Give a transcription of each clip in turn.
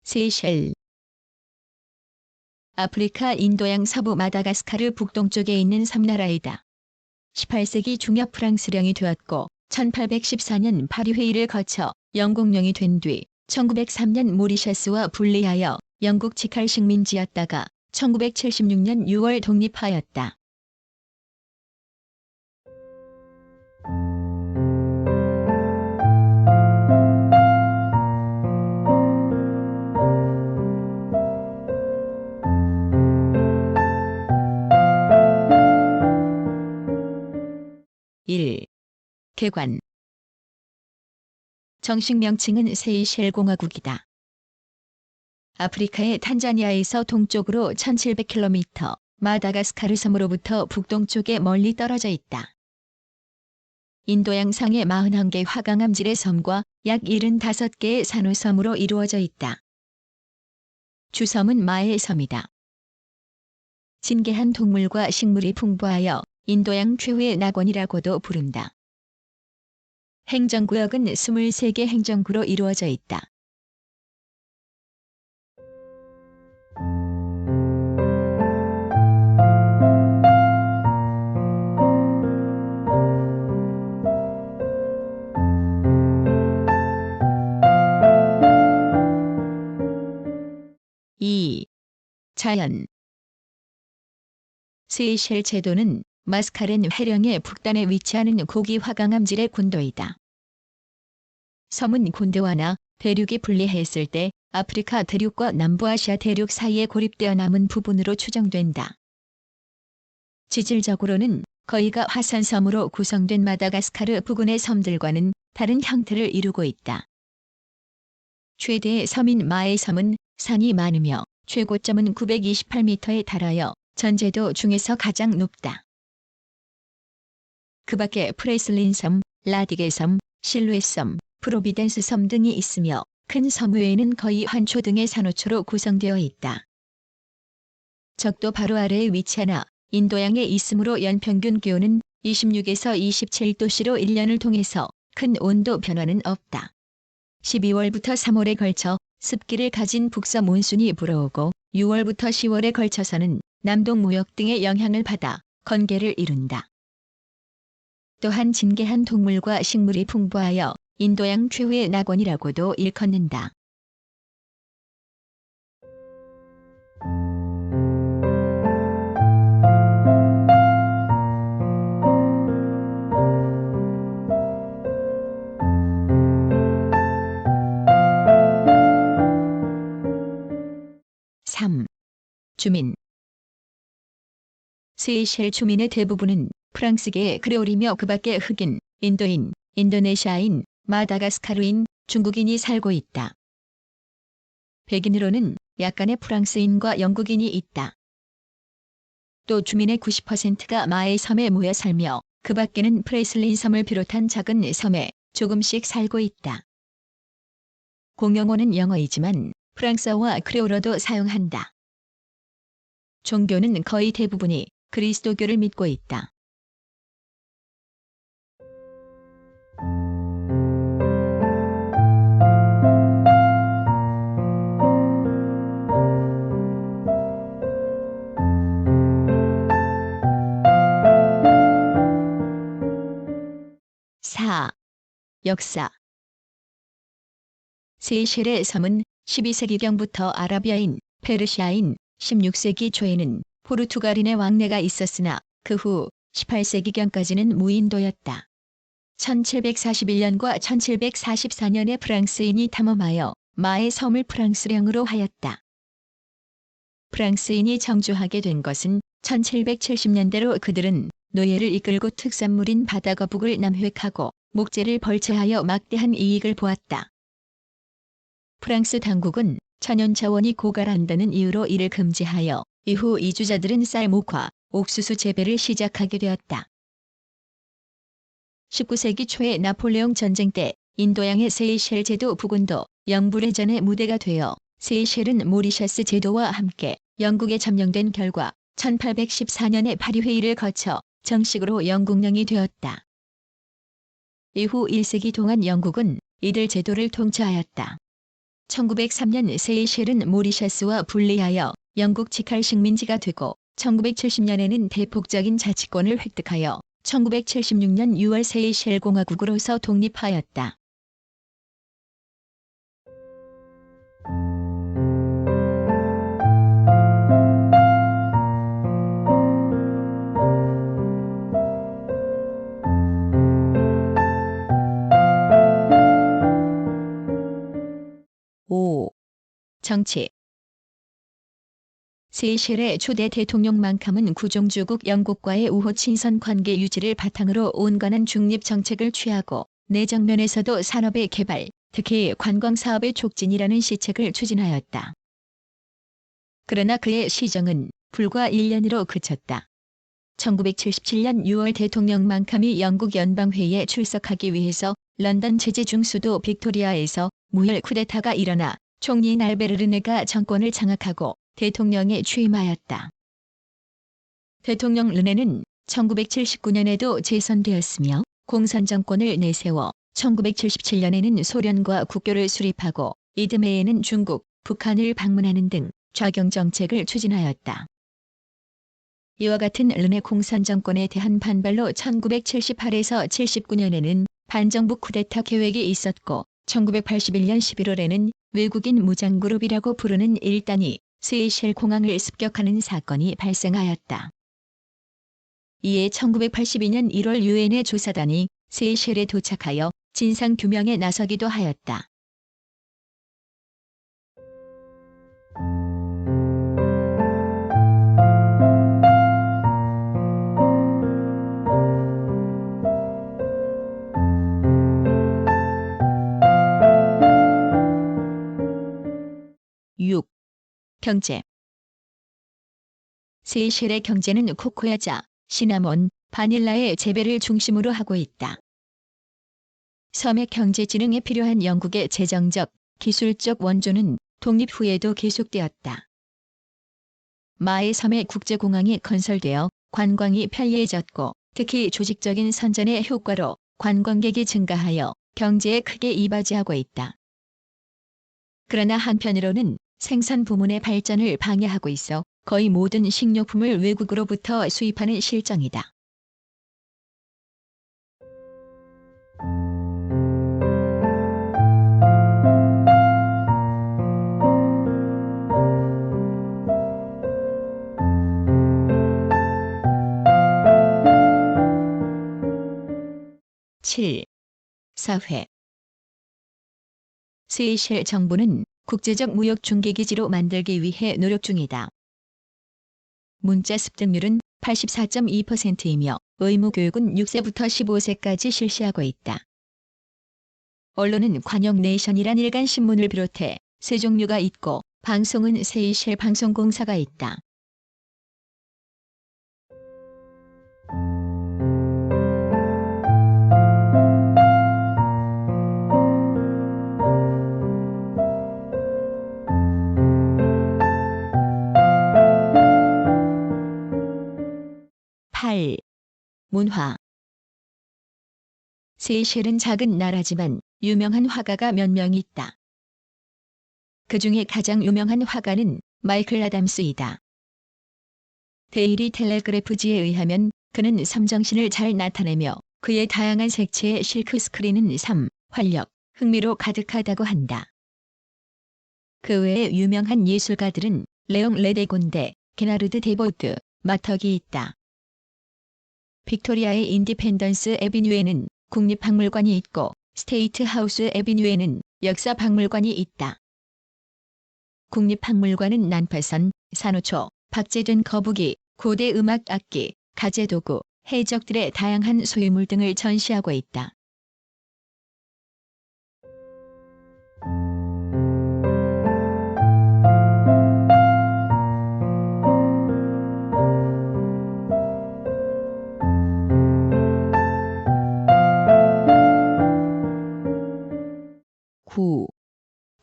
세이셸. 아프리카 인도양 서부 마다가스카르 북동쪽에 있는 섬나라이다. 18세기 중엽 프랑스령이 되었고 1814년 파리회의를 거쳐 영국령이 된 뒤 1903년 모리셔스와 분리하여 영국 직할 식민지였다가 1976년 6월 독립하였다. (1) 개관. 정식 명칭은 세이셸 공화국이다. 아프리카의 탄자니아에서 동쪽으로 1700km, 마다가스카르 섬으로부터 북동쪽에 멀리 떨어져 있다. 인도양상의 41개 화강암질의 섬과 약 75개의 산호섬으로 이루어져 있다. 주섬은 마의 섬이다. 진귀한 동물과 식물이 풍부하여 인도양 최후의 낙원이라고도 부른다. 행정구역은 23개 행정구로 이루어져 있다. (2) 자연. 세이셸 제도는 마스카렌 해령의 북단에 위치하는 고기 화강암질의 군도이다. 섬은 곤드와나 대륙이 분리했을 때 아프리카 대륙과 남부아시아 대륙 사이에 고립되어 남은 부분으로 추정된다. 지질적으로는 거의가 화산섬으로 구성된 마다가스카르 부근의 섬들과는 다른 형태를 이루고 있다. 최대의 섬인 마의 섬은 산이 많으며 최고점은 928m에 달하여 전 제도 중에서 가장 높다. 그 밖에 프레슬린 섬, 라디게 섬, 실루엣 섬, 프로비덴스 섬 등이 있으며 큰 섬 외에는 거의 환초 등의 산호초로 구성되어 있다. 적도 바로 아래에 위치하나 인도양에 있으므로 연평균 기온은 26에서 27도씨로 1년을 통해서 큰 온도 변화는 없다. 12월부터 3월에 걸쳐 습기를 가진 북서 몬순이 불어오고 6월부터 10월에 걸쳐서는 남동 무역 등의 영향을 받아 건개를 이룬다. 또한 진귀한 동물과 식물이 풍부하여 인도양 최후의 낙원이라고도 일컫는다. (3) 주민. 세이셸 주민의 대부분은 프랑스계 크레올이며 그 밖에 흑인, 인도인, 인도네시아인, 마다가스카르인, 중국인이 살고 있다. 백인으로는 약간의 프랑스인과 영국인이 있다. 또 주민의 90%가 마의 섬에 모여 살며 그 밖에는 프레슬린 섬을 비롯한 작은 섬에 조금씩 살고 있다. 공용어는 영어이지만 프랑스어와 크레올어도 사용한다. 종교는 거의 대부분이 그리스도교를 믿고 있다. (4) 역사. 세이셸의 섬은 12세기경부터 아라비아인, 페르시아인, 16세기 초에는 포르투갈인의 왕래가 있었으나 그 후 18세기경까지는 무인도였다. 1741년과 1744년에 프랑스인이 탐험하여 마의 섬을 프랑스령으로 하였다. 프랑스인이 정주하게 된 것은 1770년대로 그들은 노예를 이끌고 특산물인 바다거북을 남획하고 목재를 벌채하여 막대한 이익을 보았다. 프랑스 당국은 천연자원이 고갈한다는 이유로 이를 금지하여 이후 이주자들은 쌀 목화, 옥수수 재배를 시작하게 되었다. 19세기 초의 나폴레옹 전쟁 때 인도양의 세이셸 제도 부근도 영불해전의 무대가 되어 세이셸은 모리셔스 제도와 함께 영국에 점령된 결과 1814년에 파리회의를 거쳐 정식으로 영국령이 되었다. 이후 1세기 동안 영국은 이들 제도를 통치하였다. 1903년 세이셸은 모리셔스와 분리하여 영국 직할 식민지가 되고 1970년에는 대폭적인 자치권을 획득하여 1976년 6월 세이셸 공화국으로서 독립하였다. 오. 정치. 세이셸의 초대 대통령만큼은 구종주국 영국과의 우호 친선 관계 유지를 바탕으로 온건한 중립 정책을 취하고 내정 면에서도 산업의 개발, 특히 관광 사업의 촉진이라는 시책을 추진하였다. 그러나 그의 시정은 불과 1년으로 그쳤다. 1977년 6월 대통령만큼이 영국 연방회의에 출석하기 위해서 런던 제재중 수도 빅토리아에서 무혈 쿠데타가 일어나 총리인 알베르르네가 정권을 장악하고 대통령에 취임하였다. 대통령 르네는 1979년에도 재선되었으며 공산 정권을 내세워 1977년에는 소련과 국교를 수립하고 이듬해에는 중국, 북한을 방문하는 등 좌경 정책을 추진하였다. 이와 같은 르네 공산 정권에 대한 반발로 1978에서 79년에는 반정부 쿠데타 계획이 있었고 1981년 11월에는 외국인 무장그룹이라고 부르는 일단이 세이셸 공항을 습격하는 사건이 발생하였다. 이에 1982년 1월 유엔의 조사단이 세이셸에 도착하여 진상규명에 나서기도 하였다. 경제. 세이셸의 경제는 코코야자, 시나몬, 바닐라의 재배를 중심으로 하고 있다. 섬의 경제 진흥에 필요한 영국의 재정적, 기술적 원조는 독립 후에도 계속되었다. 마의 섬의 국제공항이 건설되어 관광이 편리해졌고 특히 조직적인 선전의 효과로 관광객이 증가하여 경제에 크게 이바지하고 있다. 그러나 한편으로는 생산 부문의 발전을 방해하고 있어 거의 모든 식료품을 외국으로부터 수입하는 실정이다. 사회. 세이셸 정부는 국제적 무역 중개기지로 만들기 위해 노력 중이다. 문자 습득률은 84.2%이며 의무 교육은 6세부터 15세까지 실시하고 있다. 언론은 관영 네이션이란 일간 신문을 비롯해 세 종류가 있고 방송은 세이셸 방송공사가 있다. 문화. 세이셸은 작은 나라지만 유명한 화가가 몇 명 있다. 그 중에 가장 유명한 화가는 마이클 아담스이다. 데일리 텔레그래프지에 의하면 그는 섬정신을 잘 나타내며 그의 다양한 색채의 실크 스크린은 삶, 활력, 흥미로 가득하다고 한다. 그 외에 유명한 예술가들은 레옹 레데곤데, 게나르드 데보트, 마턱이 있다. 빅토리아의 인디펜던스 애비뉴에는 국립박물관이 있고 스테이트 하우스 애비뉴에는 역사박물관이 있다. 국립박물관은 난파선, 산호초, 박제된 거북이, 고대 음악 악기, 가재도구, 해적들의 다양한 소유물 등을 전시하고 있다.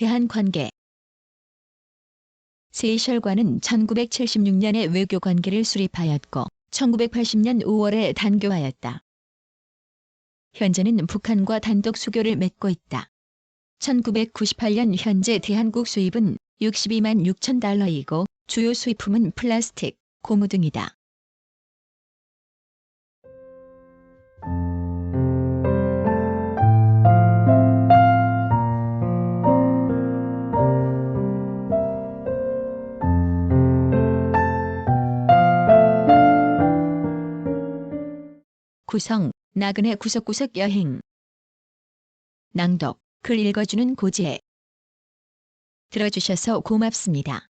대한관계. 세이셸과는 1976년에 외교관계를 수립하였고 1980년 5월에 단교하였다. 현재는 북한과 단독 수교를 맺고 있다. 1998년 현재 대한국 수입은 62만 6천 달러이고 주요 수입품은 플라스틱, 고무 등이다. 구성, 나그네 구석구석 여행. 낭독, 글 읽어주는 고지혜. 들어주셔서 고맙습니다.